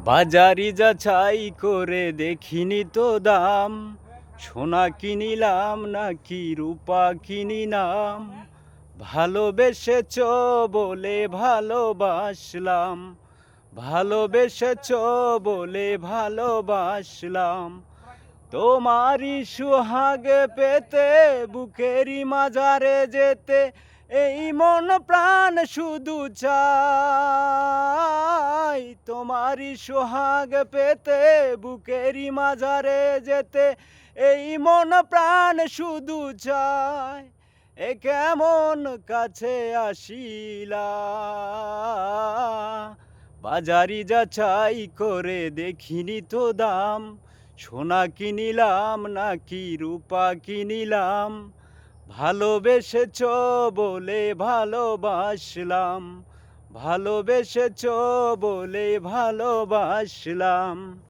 বাজারি যাচাই করে দেখিনি তো দাম, সোনা কিনিলাম নাকি রূপা কিনিলাম, ভালোবেসেছ বলে ভালোবাসলাম, ভালোবেসেছ বলে ভালোবাসলাম। তোমারই সুহাগে পেতে বুকেরই মাঝারে যেতে এই মন প্রাণ শুধু চাই। তোমারই সোহাগ পেতে বুকেরই মাঝারে যেতে এই মন প্রাণ শুধু চায়। এ কেমন কাছে আসিলা, বাজারি যাচাই করে দেখিনি তো দাম, সোনা কিনিলাম নাকি রূপা কিনিলাম, ভালোবেসেছ বলে ভালোবাসলাম, ভালোবেসেছ বলে ভালোবাসলাম।